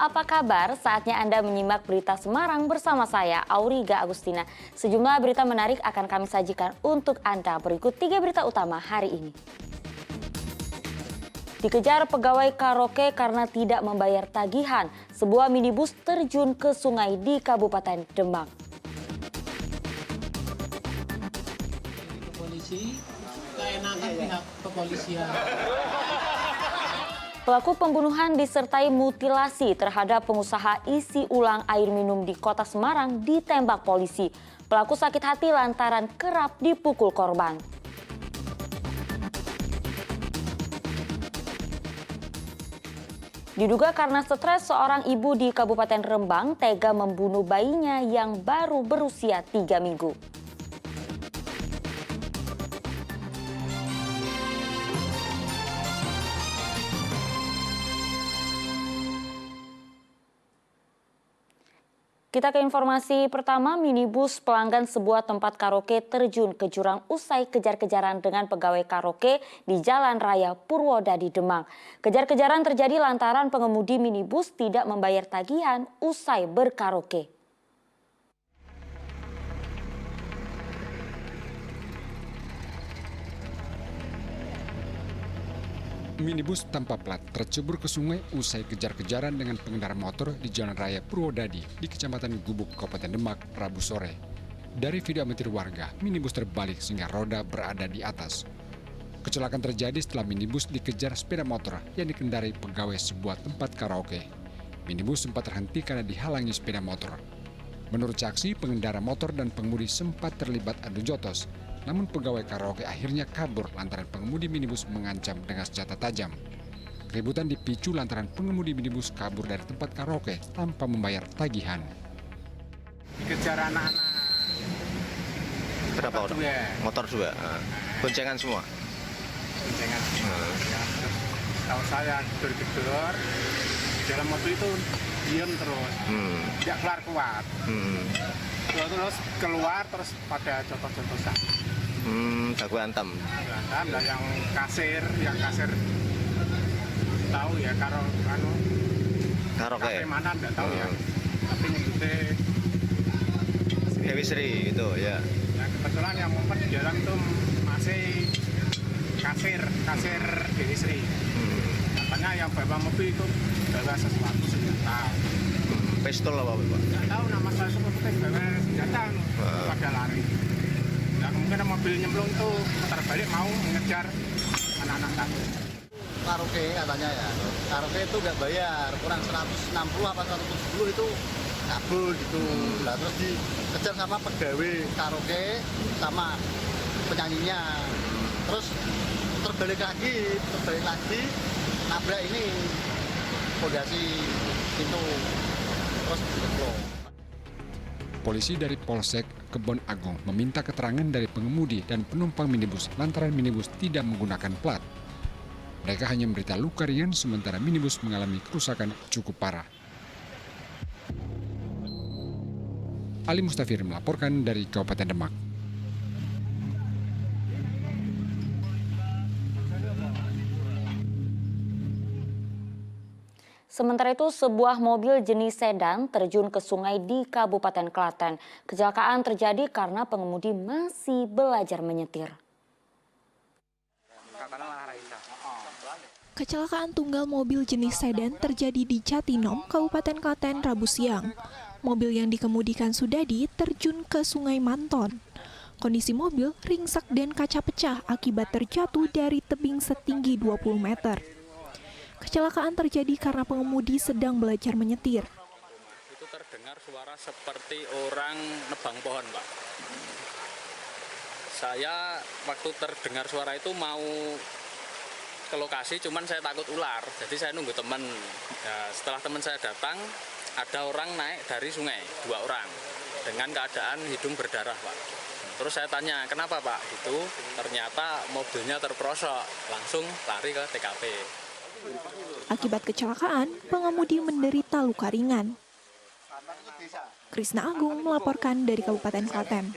apa kabar? Saatnya Anda menyimak berita Semarang bersama saya, Auriga Agustina. Sejumlah berita menarik akan kami sajikan untuk Anda. Berikut 3 berita utama hari ini. Dikejar pegawai karaoke karena tidak membayar tagihan. Sebuah minibus terjun ke sungai di Kabupaten Demak. Polisi, keenakan pihak kepolisian. Pelaku pembunuhan disertai mutilasi terhadap pengusaha isi ulang air minum di Kota Semarang ditembak polisi. Pelaku sakit hati lantaran kerap dipukul korban. Diduga karena stres, seorang ibu di Kabupaten Rembang tega membunuh bayinya yang baru berusia 3 minggu. Kita ke informasi pertama, minibus pelanggan sebuah tempat karaoke terjun ke jurang usai kejar-kejaran dengan pegawai karaoke di Jalan Raya Purwodadi, Demak. Kejar-kejaran terjadi lantaran pengemudi minibus tidak membayar tagihan usai berkaraoke. Minibus tanpa plat tercebur ke sungai usai kejar-kejaran dengan pengendara motor di Jalan Raya Purwodadi di Kecamatan Gubuk, Kabupaten Demak, Rabu sore. Dari video amatir warga, minibus terbalik sehingga roda berada di atas. Kecelakaan terjadi setelah minibus dikejar sepeda motor yang dikendarai pegawai sebuah tempat karaoke. Minibus sempat terhenti karena dihalangi sepeda motor. Menurut saksi, pengendara motor dan pengemudi sempat terlibat adu jotos. Namun pegawai karaoke akhirnya kabur lantaran pengemudi minibus mengancam dengan senjata tajam. Keributan dipicu lantaran pengemudi minibus kabur dari tempat karaoke tanpa membayar tagihan. Dikejar anak-anak. Berapa orang? Motor dua. Boncengan semua? Boncengan semua. Ya, kalau saya gedor-gedor, di dalam mobil itu diem terus. Tidak keluar-keluar. Terus keluar, terus pada jotos-jotosan. Baku hantam. Dan yang kasir tahu ya, Karaoke. kafe mana enggak tahu ya. Tapi nyebutnya Dewi Sri gitu ya. Ya, kebetulan yang ngumpet di dalam itu masih kasir Dewi Sri. Katanya yang bawa mobil itu bawa sesuatu senjata. Pistol apa Pak? Nggak tahu nama saya seperti bawa senjata pada lari. Nah, kemungkinan mobil nyemplung itu putar balik mau mengejar anak-anak tadi. Karaoke katanya ya, karaoke itu nggak bayar, kurang 160 apa 170 itu kabur gitu. Nah, terus dikejar sama pegawai karaoke sama penyanyinya. Terus terbalik lagi, nabrak ini pondasi pintu, terus digeblok. Polisi dari Polsek Kebon Agung meminta keterangan dari pengemudi dan penumpang minibus lantaran minibus tidak menggunakan plat. Mereka hanya menderita luka ringan sementara minibus mengalami kerusakan cukup parah. Ali Mustafir melaporkan dari Kabupaten Demak. Sementara itu, sebuah mobil jenis sedan terjun ke sungai di Kabupaten Klaten. Kecelakaan terjadi karena pengemudi masih belajar menyetir. Kecelakaan tunggal mobil jenis sedan terjadi di Jatinom, Kabupaten Klaten, Rabu siang. Mobil yang dikemudikan Sudadi terjun ke Sungai Manton. Kondisi mobil ringsek dan kaca pecah akibat terjatuh dari tebing setinggi 20 meter. Kecelakaan terjadi karena pengemudi sedang belajar menyetir. Itu terdengar suara seperti orang nebang pohon, Pak. Saya waktu terdengar suara itu mau ke lokasi, cuman saya takut ular, jadi saya nunggu teman. Nah, setelah teman saya datang, ada orang naik dari sungai, 2 orang, dengan keadaan hidung berdarah, Pak. Terus saya tanya, kenapa Pak? Itu ternyata mobilnya terperosok, langsung lari ke TKP. Akibat kecelakaan, pengemudi menderita luka ringan. Krisna Agung melaporkan dari Kabupaten Klaten.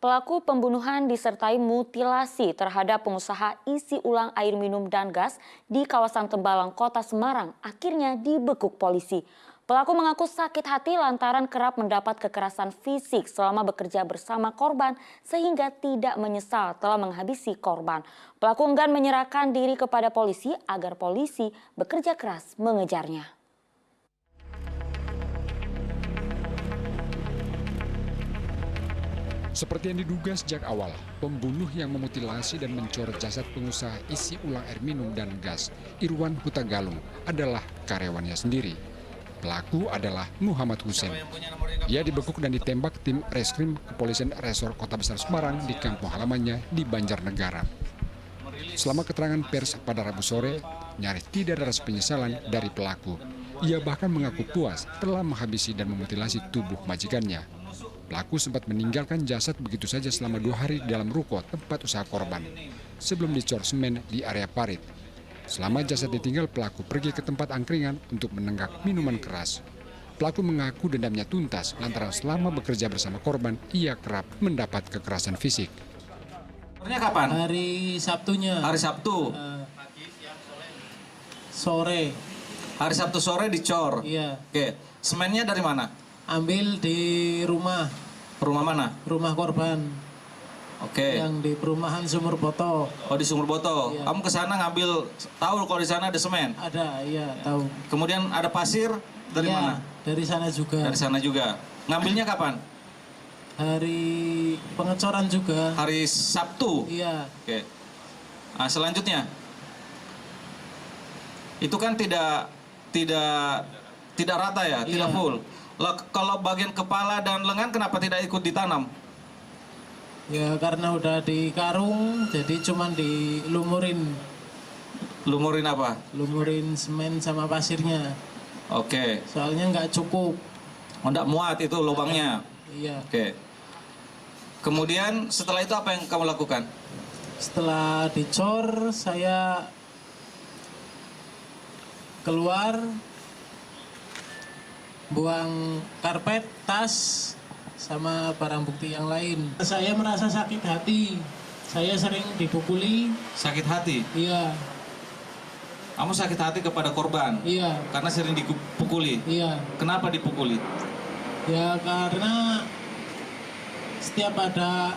Pelaku pembunuhan disertai mutilasi terhadap pengusaha isi ulang air minum dan gas di kawasan Tembalang, Kota Semarang akhirnya dibekuk polisi. Pelaku mengaku sakit hati lantaran kerap mendapat kekerasan fisik selama bekerja bersama korban sehingga tidak menyesal telah menghabisi korban. Pelaku enggan menyerahkan diri kepada polisi agar polisi bekerja keras mengejarnya. Seperti yang diduga sejak awal, pembunuh yang memutilasi dan mencoret jasad pengusaha isi ulang air minum dan gas, Irwan Huta Galung, adalah karyawannya sendiri. Pelaku adalah Muhammad Hussein. Ia dibekuk dan ditembak tim reskrim Kepolisian Resor Kota Besar Semarang di kampung halamannya di Banjarnegara. Selama keterangan pers pada Rabu sore, nyaris tidak ada rasa penyesalan dari pelaku. Ia bahkan mengaku puas telah menghabisi dan memutilasi tubuh majikannya. Pelaku sempat meninggalkan jasad begitu saja selama 2 hari di dalam ruko tempat usaha korban, sebelum dicor semen di area parit. Selama jasad ditinggal, pelaku pergi ke tempat angkringan untuk menenggak minuman keras. Pelaku mengaku dendamnya tuntas lantaran selama bekerja bersama korban, ia kerap mendapat kekerasan fisik. Kapan? Hari Sabtunya. Hari Sabtu? Sore. Hari Sabtu sore dicor? Iya. Oke, semennya dari mana? Ambil di rumah. Rumah mana? Rumah korban. Oke. Yang di perumahan Sumur Boto. Oh, di Sumur Boto. Iya. Kamu ke sana ngambil, tahu kalau di sana ada semen? Ada, iya tahu. Kemudian ada pasir dari Iya, mana? dari sana juga. Dari sana juga. Ngambilnya kapan? Hari pengecoran juga. Hari Sabtu? Iya. Oke. Nah, selanjutnya. Itu kan tidak rata ya, tidak Iya. full. Kalau bagian kepala dan lengan kenapa tidak ikut ditanam? Ya karena udah di karung, jadi cuman dilumurin. Lumurin apa? Lumurin semen sama pasirnya. Oke. Soalnya nggak cukup. Oh, enggak muat itu lubangnya. Iya. Oke. Kemudian setelah itu apa yang kamu lakukan? Setelah dicor, saya keluar, buang karpet, tas, sama barang bukti yang lain. Saya merasa sakit hati. Saya sering dipukuli. Sakit hati? Iya, Kamu sakit hati kepada korban? iya, Karena sering dipukuli? iya. Kenapa dipukuli? Ya karena setiap ada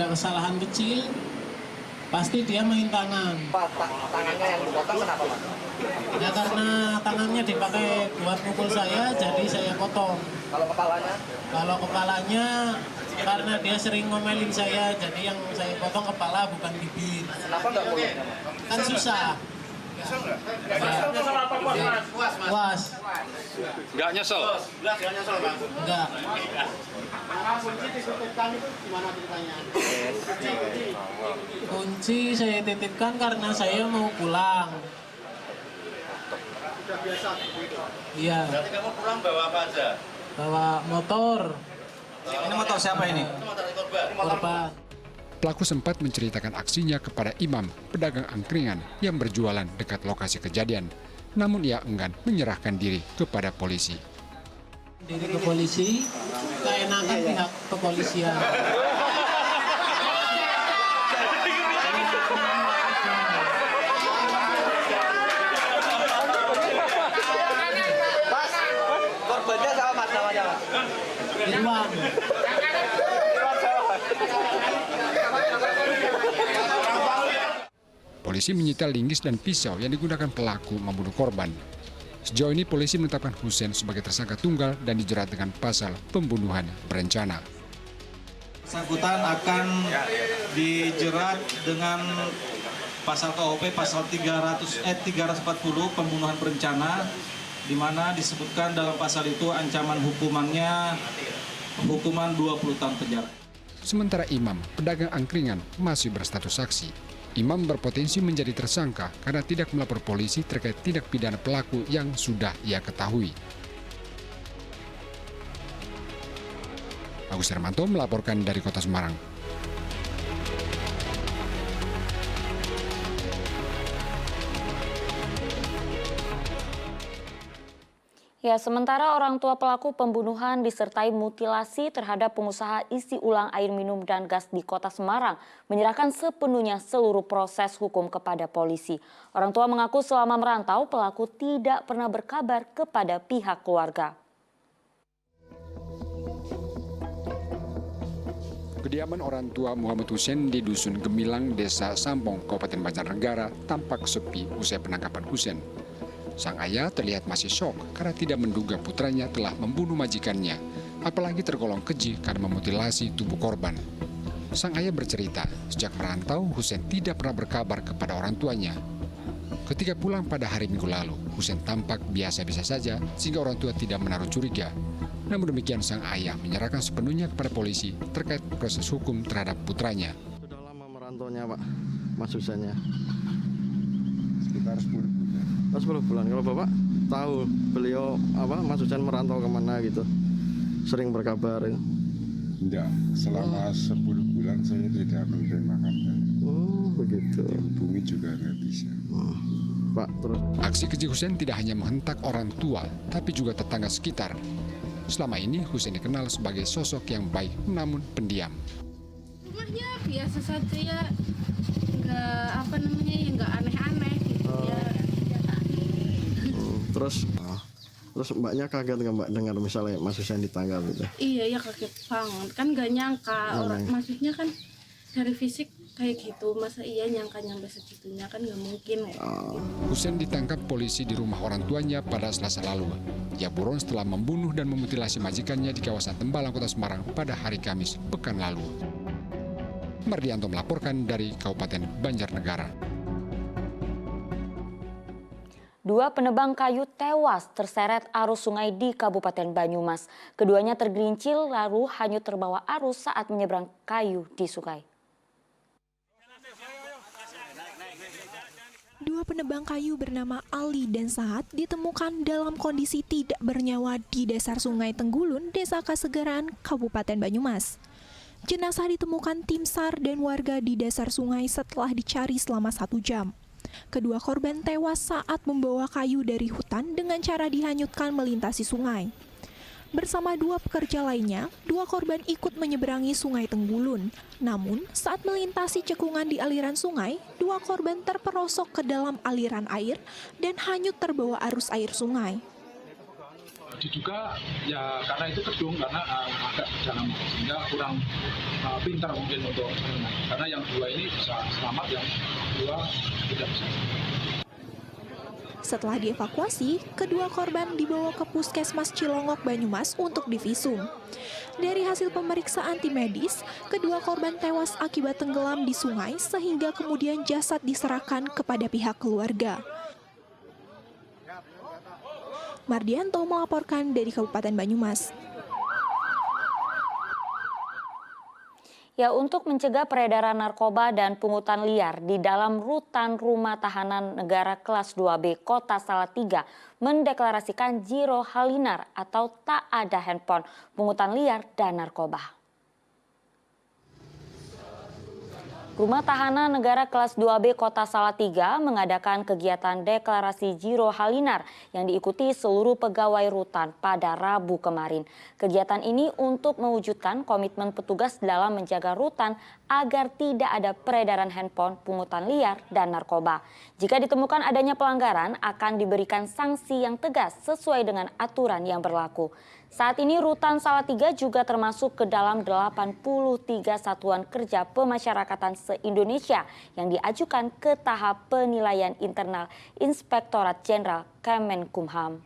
kesalahan kecil, pasti dia main tangan. Tangannya yang dipotong kenapa, Pak? Ya karena tangannya dipakai buat mukul saya, jadi saya potong. Kalau kepalanya? Kalau kepalanya, karena dia sering ngomelin saya, jadi yang saya potong kepala bukan bibir. Kenapa nggak boleh? Kan susah. Puas. Nggak nyesel? Enggak. Kunci saya titipkan karena saya mau pulang. Iya. Berarti kamu pulang bawa apa aja? Bawa motor. Ini motor siapa ini? Korban. Pelaku sempat menceritakan aksinya kepada Imam, pedagang angkringan yang berjualan dekat lokasi kejadian. Namun ia enggan menyerahkan diri kepada polisi. Diri ke polisi, keenakan pihak kepolisian. Korbannya sama Mas namanya, Mas? Irwan. Polisi menyita linggis dan pisau yang digunakan pelaku membunuh korban. Sejauh ini polisi menetapkan Hussein sebagai tersangka tunggal dan dijerat dengan pasal pembunuhan berencana. Bersangkutan akan dijerat dengan pasal KUP pasal 340 pembunuhan berencana, di mana disebutkan dalam pasal itu ancaman hukumannya hukuman 20 tahun penjara. Sementara Imam, pedagang angkringan, masih berstatus saksi. Imam berpotensi menjadi tersangka karena tidak melapor polisi terkait tindak pidana pelaku yang sudah ia ketahui. Agus Hermanto melaporkan dari Kota Semarang. Ya, sementara orang tua pelaku pembunuhan disertai mutilasi terhadap pengusaha isi ulang air minum dan gas di Kota Semarang menyerahkan sepenuhnya seluruh proses hukum kepada polisi. Orang tua mengaku selama merantau pelaku tidak pernah berkabar kepada pihak keluarga. Kediaman orang tua Muhammad Hussein di Dusun Gemilang, Desa Sampong, Kabupaten Banjarnegara tampak sepi usai penangkapan Hussein. Sang ayah terlihat masih syok karena tidak menduga putranya telah membunuh majikannya, apalagi tergolong keji karena memutilasi tubuh korban. Sang ayah bercerita, sejak merantau Hussein tidak pernah berkabar kepada orang tuanya. Ketika pulang pada hari Minggu lalu, Hussein tampak biasa-biasa saja sehingga orang tua tidak menaruh curiga. Namun demikian sang ayah menyerahkan sepenuhnya kepada polisi terkait proses hukum terhadap putranya. Sudah lama merantaunya Pak, Mas Hussein-nya? Sekitar 10 bulan. 10 bulan. Kalau Bapak tahu beliau Mas Hussein merantau kemana gitu? Sering berkabar? Enggak, selama 10 bulan saya tidak menerima kabar. Oh begitu. Dihubungi juga nggak bisa. Pak, terus? Aksi keji Hussein tidak hanya menghentak orang tua, tapi juga tetangga sekitar. Selama ini Hussein dikenal sebagai sosok yang baik namun pendiam. Rumahnya biasa saja ya, nggak aneh-aneh gitu ya. Terus mbaknya kaget nggak Mbak dengar misalnya Mas Hussein ditangkap gitu? Iya ya kaget banget, kan nggak nyangka maksudnya kan dari fisik kayak gitu, masa iya nyangka nyampe segitunya, kan nggak mungkin ya. Hussein ditangkap polisi di rumah orang tuanya pada Selasa lalu. Ia buron setelah membunuh dan memutilasi majikannya di kawasan Tembalang, Kota Semarang pada hari Kamis pekan lalu. Mardianto melaporkan dari Kabupaten Banjarnegara. 2 penebang kayu tewas terseret arus sungai di Kabupaten Banyumas. Keduanya tergelincir lalu hanyut terbawa arus saat menyeberang kayu di sungai. 2 penebang kayu bernama Ali dan Sahat ditemukan dalam kondisi tidak bernyawa di dasar sungai Tenggulun, Desa Kasegeran, Kabupaten Banyumas. Jenazah ditemukan tim SAR dan warga di dasar sungai setelah dicari selama 1 jam. Kedua korban tewas saat membawa kayu dari hutan dengan cara dihanyutkan melintasi sungai. Bersama 2 pekerja lainnya, 2 korban ikut menyeberangi sungai Tenggulun. Namun, saat melintasi cekungan di aliran sungai, 2 korban terperosok ke dalam aliran air dan hanyut terbawa arus air sungai. Diduga ya karena itu kedung, karena agak dalam sehingga kurang pintar mungkin untuk berenang. Karena yang 2 ini bisa selamat, yang 2 tidak bisa. Setelah dievakuasi, kedua korban dibawa ke Puskesmas Cilongok, Banyumas untuk divisum. Dari hasil pemeriksaan tim medis, kedua korban tewas akibat tenggelam di sungai sehingga kemudian jasad diserahkan kepada pihak keluarga. Mardianto melaporkan dari Kabupaten Banyumas. Ya, untuk mencegah peredaran narkoba dan pungutan liar di dalam rutan Rumah Tahanan Negara Kelas 2B Kota Salatiga mendeklarasikan Zero Halinar atau tak ada handphone, pungutan liar dan narkoba. Rumah Tahanan Negara Kelas 2B Kota Salatiga mengadakan kegiatan deklarasi Zero Halinar yang diikuti seluruh pegawai rutan pada Rabu kemarin. Kegiatan ini untuk mewujudkan komitmen petugas dalam menjaga rutan agar tidak ada peredaran handphone, pungutan liar, dan narkoba. Jika ditemukan adanya pelanggaran, akan diberikan sanksi yang tegas sesuai dengan aturan yang berlaku. Saat ini Rutan Salatiga juga termasuk ke dalam 83 satuan kerja pemasyarakatan se-Indonesia yang diajukan ke tahap penilaian internal Inspektorat Jenderal Kemenkumham.